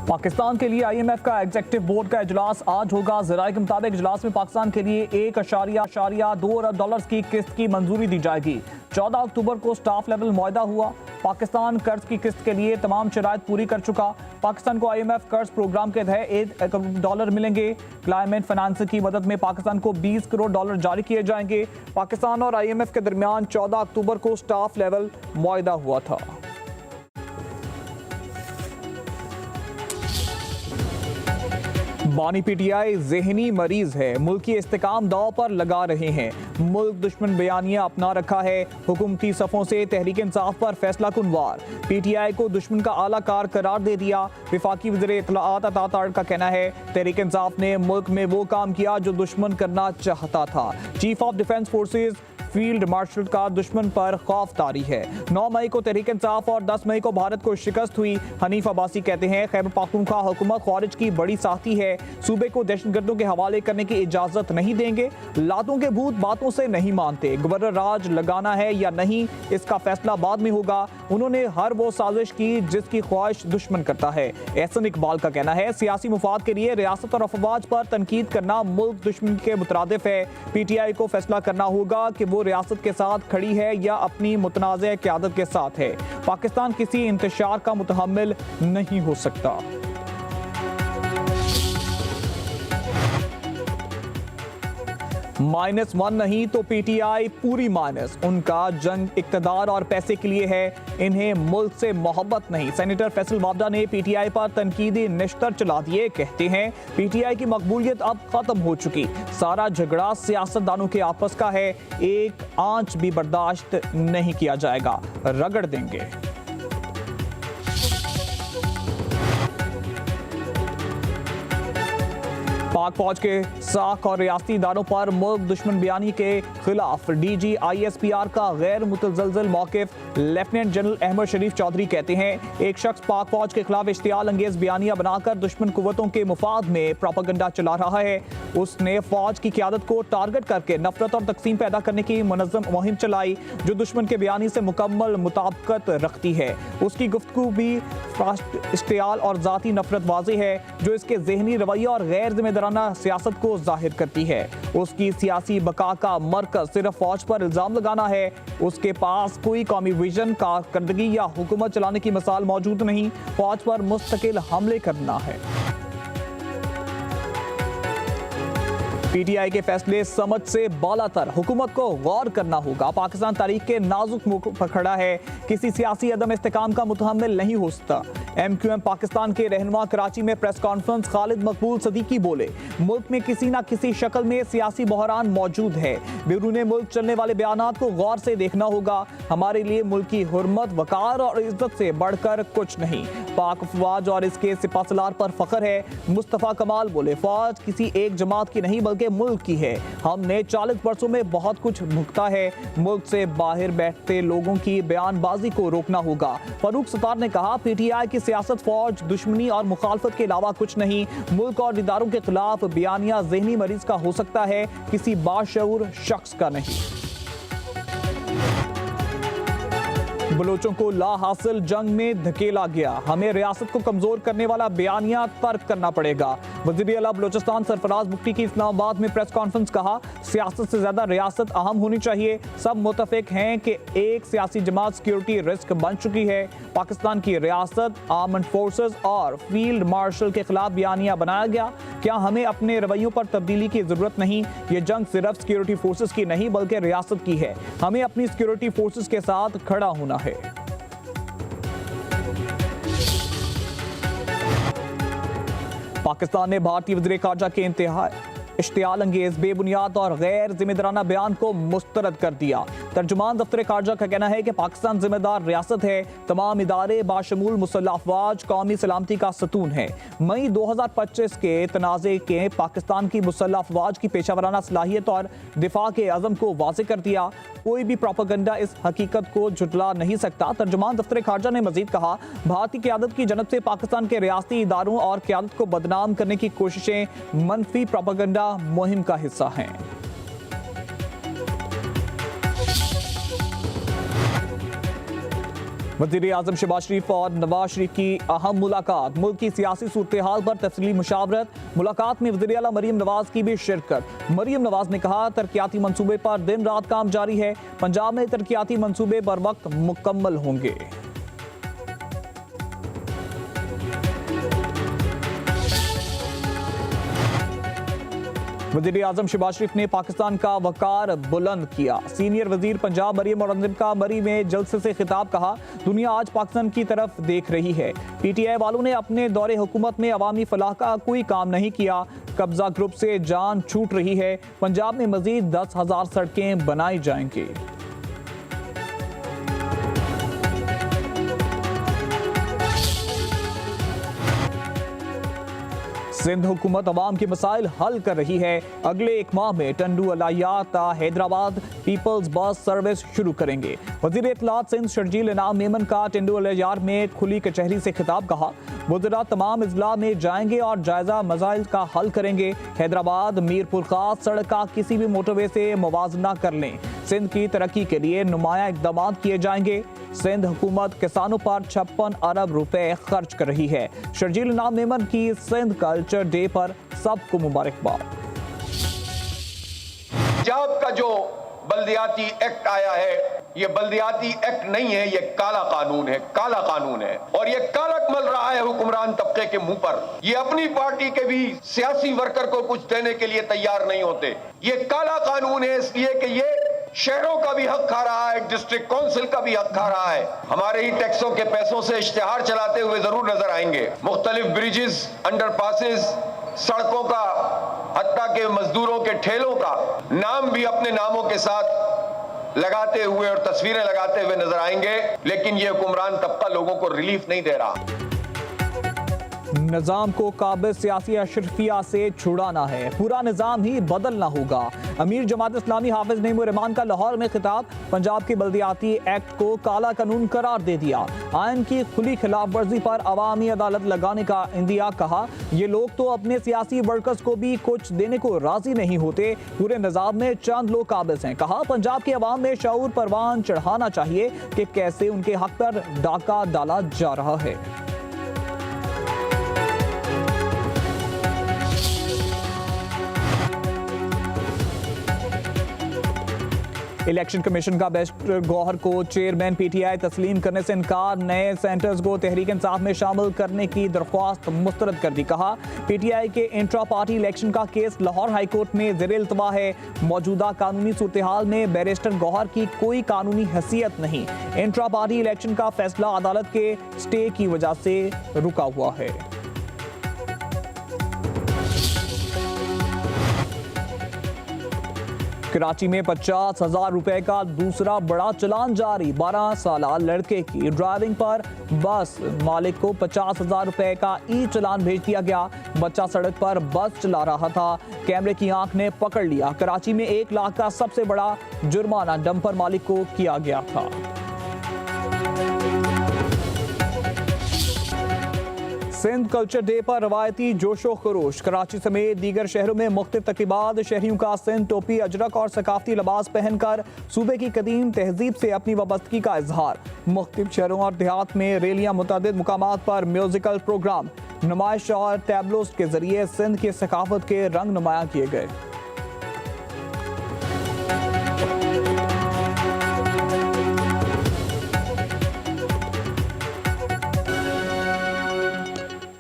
पाकिस्तान के लिए IMF का एग्जीक्यूटिव बोर्ड का इजलास आज होगा। ज़राए के मुताबिक इजलास में पाकिस्तान के लिए 1.2 अरब डॉलर्स की किस्त की मंजूरी दी जाएगी। 14 अक्टूबर को स्टाफ लेवल मुआहदा हुआ। पाकिस्तान कर्ज की किस्त के लिए तमाम शराइत पूरी कर चुका। पाकिस्तान को IMF कर्ज प्रोग्राम के तहत $1 करोड़ मिलेंगे। क्लाइमेट फाइनेंस की मदद में पाकिस्तान को $20 करोड़ जारी किए जाएंगे। पाकिस्तान और IMF के दरमियान 14 अक्टूबर को स्टाफ लेवल मुआहदा हुआ था। बानी PTI ज़हनी मरीज है, मुल्क की इस्तेकाम दाव पर लगा रहे हैं। मुल्क दुश्मन बयानिया अपना रखा है। हुकूमती सफ़ों से तहरीक इंसाफ पर फैसला कुनवार। PTI को दुश्मन का आला कार करार दे दिया। वफाकी वज़ीर इत्तलाआत अता तारड़ का कहना है, तहरीक इंसाफ ने मुल्क में वो काम किया जो दुश्मन करना चाहता था। Chief of defence forces field marshal का दुश्मन पर खौफ तारी है। 9 मई को तहरीक इंसाफ और 10 मई को भारत को शिकस्त हुई। हनीफ अब्बासी कहते हैं, खैबर पख्तूनख्वा हुकूमत खारिज की बड़ी साथी है। सूबे को दहशतगर्दों के हवाले करने की इजाजत नहीं देंगे। लातों के भूत बातों से नहीं मानते। गवर्नर राज लगाना है या नहीं, इसका फैसला बाद में होगा। उन्होंने हर वो साजिश की जिसकी ख्वाहिश दुश्मन करता है। एहसन इकबाल का कहना है, सियासी मुफाद के लिए रियासत और अफवाज पर तनकीद करना मुल्क दुश्मन के मुतरादिफ है। PTI को फैसला करना होगा कि वो रियासत के साथ खड़ी है या अपनी मुतनाज़ क़यादत के साथ है। पाकिस्तान किसी इंतशार का मुतहम्मिल नहीं हो सकता। -1 नहीं तो PTI पूरी माइनस। उनका जंग इक़्तिदार और पैसे के लिए है, इन्हें मुल्क से मोहब्बत नहीं। सेनेटर फैसल वाबडा ने PTI पर तनकीदी निश्तर चला दिए। कहते हैं, PTI की मकबूलियत अब खत्म हो चुकी। सारा झगड़ा सियासतदानों के आपस का है, एक आंच भी बर्दाश्त नहीं किया जाएगा, रगड़ देंगे। पाक फौज के साख और रियासती इदारों पर मुल्क दुश्मन बयानी के खिलाफ DG ISPR का गैर मुतज़लज़ल मौक़िफ़। लेफ्टिनेंट जनरल अहमद शरीफ चौधरी कहते हैं, एक शख्स पाक फौज के खिलाफ इश्तियाल अंगेज बयानिया बनाकर दुश्मन कुव्वतों के मुफाद में प्रोपेगेंडा चला रहा है। उसने फौज की क़यादत को टारगेट करके नफरत और तकसीम पैदा करने की मुनज़्ज़म मुहिम चलाई, जो दुश्मन के बयानी से मुकम्मल मुताबिकत रखती है। उसकी गुफ्तगू भी इश्तियाल और ज़ाती नफरत वाज़ेह है, जो इसके ज़हनी रवैया और गैर जिम्मेदाराना सियासत को जाहिर करती है। उसकी सियासी बका का मरकज सिर्फ फौज पर इल्जाम लगाना है। उसके पास कोई कौमी विजन, कारकर्दगी या हुकूमत चलाने की मिसाल मौजूद नहीं। फौज पर मुस्तकिल हमले करना है। PTI के फैसले समझ से बालातर, हुकूमत को गौर करना होगा। पाकिस्तान तारीख के नाजुक मौके पर खड़ा है, किसी सियासी अदम इस्तेकाम का मुतहम्मिल नहीं हो सकता। MQM पाकिस्तान के रहनुमा कराची में प्रेस कॉन्फ्रेंस खालिद मकबूल सदीकी बोले, मुल्क में किसी न किसी शक्ल में सियासी बहरान मौजूद है। बैरून मुल्क चलने वाले बयानात को गौर से देखना होगा। हमारे लिए मुल्क की हुर्मत, वकार और इज्जत से बढ़कर कुछ नहीं। पाक फौज और इसके सिपासलार पर फख्र है। मुस्तफ़ा कमाल बोले, फौज किसी एक जमात की नहीं बल्कि मुल्क की है। हमने 40 वर्षों में बहुत कुछ भुगता है। मुल्क से बाहर बैठते लोगों की बयानबाजी को रोकना होगा। फारूक सत्तार ने कहा, PTI की सियासत फौज, दुश्मनी और मुखालफत के अलावा कुछ नहीं। मुल्क और इदारों के खिलाफ बयानिया ज़हनी मरीज का हो सकता है, किसी बाशऊर शख्स का नहीं। बलोचों को ला हासिल जंग में धकेला गया, हमें रियासत को कमजोर करने वाला बयानिया तर्क करना पड़ेगा। वज़ीर आला बलोचिस्तान सरफराज बुख्ती की इस्लामाबाद में प्रेस कॉन्फ्रेंस। कहा, सियासत से ज्यादा रियासत अहम होनी चाहिए। सब मुतफिक हैं कि एक सियासी जमात सिक्योरिटी रिस्क बन चुकी है। पाकिस्तान की रियासत, आर्म्ड फोर्सेस और फील्ड मार्शल के खिलाफ बयानिया बनाया गया। क्या हमें अपने रवैयों पर तब्दीली की जरूरत नहीं? ये जंग सिर्फ सिक्योरिटी फोर्सेस की नहीं बल्कि रियासत की है। हमें अपनी सिक्योरिटी फोर्सेस के साथ खड़ा होना है। पाकिस्तान ने भारतीय वज़ीर ख़ारजा के इश्तियाल अंगेज, बेबुनियाद और गैर जिम्मेदाराना बयान को मुस्तरद कर दिया। तर्जुमान दफ्तर ख़ारजा का कहना है कि पाकिस्तान जिम्मेदार रियासत है। तमाम इदारे बाशमूल मुसल्लह अफ़वाज कौमी सलामती का सतून है। मई 2025 के तनाज़े के पाकिस्तान की मुसल्लह अफ़वाज की पेशावराना सलाहियत और दिफा के अज़म को वाज़े कर दिया। कोई भी प्रोपेगेंडा इस हकीकत को झुटला नहीं सकता। तर्जुमान दफ्तर ख़ारजा ने मज़ीद कहा, भारतीय क़यादत की जनब से पाकिस्तान के रियासती इदारों और क़यादत को बदनाम करने की कोशिशें मनफी प्रोपेगेंडा मुहिम का हिस्सा हैं। वज़ीर आज़म शहबाज शरीफ और नवाज शरीफ की अहम मुलाकात, मुल्क की सियासी सूरत हाल पर तफसीली मुशावरत। मुलाकात में वज़ीर आला मरीम नवाज की भी शिरकत। मरीम नवाज ने कहा, तरक्याती मंसूबे पर दिन रात काम जारी है, पंजाब में तरक्याती मंसूबे बर वक्त मुकम्मल होंगे। वज़ीर आज़म शहबाज शरीफ ने पाकिस्तान का वकार बुलंद किया। सीनियर वजीर पंजाब मरीम औरंगज़ेब का मरी में जलसे से खिताब, कहा, दुनिया आज पाकिस्तान की तरफ देख रही है। PTI वालों ने अपने दौरे हुकूमत में अवामी फलाह का कोई काम नहीं किया। कब्जा ग्रुप से जान छूट रही है। पंजाब में मजीद 10,000 सड़कें बनाई जाएंगी। सिंध हुकूमत अवाम के मसाइल हल कर रही है। अगले 1 माह में Tando Allahyar Hyderabad peoples bus service शुरू करेंगे। वज़ीर इत्तलात सिंध शर्जील इनाम मेमन का टंडू अलायार में खुली कचहरी से खिताब, कहा, वज़रा तमाम अजला में जाएंगे और जायजा मसाइल का हल करेंगे। हैदराबाद मीरपुर खास सड़क का किसी भी मोटरवे से मुवाजना कर लें। सिंध की तरक्की के लिए नुमाया इकदाम किए जाएंगे। सिंध हुकूमत किसानों पर 56 अरब रुपए खर्च कर रही है। शर्जील इनाम मेमन की सिंध कल्चर डे पर सबको मुबारकबाद। पंजाब का जो बल्दियाती एक्ट आया है, ये बल्दियाती एक्ट नहीं है, ये काला कानून है, काला कानून है। और ये कालक मल रहा है हुक्मरान तबके के मुंह पर। ये अपनी पार्टी के भी सियासी वर्कर को कुछ देने के लिए तैयार नहीं होते। ये काला कानून है इसलिए कि ये शहरों का भी हक खा रहा है, डिस्ट्रिक्ट काउंसिल का भी हक खा रहा है। हमारे ही टैक्सों के पैसों से इश्तिहार चलाते हुए जरूर नजर आएंगे। मुख्तलिफ ब्रिजेस, अंडरपासेस, सड़कों का, हत्ता के मजदूरों के ठेलों का नाम भी अपने नामों के साथ लगाते हुए और तस्वीरें लगाते हुए नजर आएंगे। लेकिन ये हुक्मरान तबका लोगों को रिलीफ नहीं दे रहा। निजाम को काबिज सियासी अशरफिया से छुड़ाना है, पूरा निजाम ही बदलना होगा। अमीर जमात इस्लामी हाफिज नईमुर रहमान का लाहौर में खिताब, पंजाब के बल्दियाती एक्ट को काला कानून करार दे दिया। आइन की खुली खिलाफ वर्जी पर अवामी अदालत लगाने का इंदिया, कहा, ये लोग तो अपने सियासी वर्कर्स को भी कुछ देने को राजी नहीं होते। पूरे निजाम में चंद लोग काबिज हैं। कहा, पंजाब के अवाम में शऊर परवान चढ़ाना चाहिए कि कैसे उनके हक पर डाका डाला जा रहा है। इलेक्शन कमीशन का बेस्ट गौहर को चेयरमैन PTI तस्लीम करने से इनकार। नए सेंटर्स को तहरीक इंसाफ में शामिल करने की दरख्वास्त मुस्तरद कर दी। कहा, PTI के इंट्रा पार्टी इलेक्शन का केस लाहौर हाई कोर्ट में ज़ेर इल्तवा है। मौजूदा कानूनी सूरत हाल में बैरिस्टर गौहर की कोई कानूनी हैसियत नहीं। इंट्रा पार्टी इलेक्शन का फैसला अदालत के स्टे की वजह से रुका हुआ है। कराची में 50,000 रुपए का दूसरा बड़ा चालान जारी। 12 साला लड़के की ड्राइविंग पर बस मालिक को 50,000 रुपए का ई चालान भेज दिया गया। बच्चा सड़क पर बस चला रहा था, कैमरे की आंख ने पकड़ लिया। कराची में 1 लाख का सबसे बड़ा जुर्माना डंपर मालिक को किया गया था। सिंध कल्चर डे पर रवायती जोशो खरोश। कराची समेत दीगर शहरों में मुख्तलिफ तक़रीबात। शहरियों का सिंध टोपी, अजरक और सकाफती लिबास पहनकर सूबे की कदीम तहजीब से अपनी वाबस्तगी का इजहार। मुख्तलिफ शहरों और देहात में रैलियां, मुतअद्दिद मुकामात पर म्यूजिकल प्रोग्राम, नुमाइश और टैबलोस के जरिए सिंध की सकाफत के रंग नुमाया किए गए।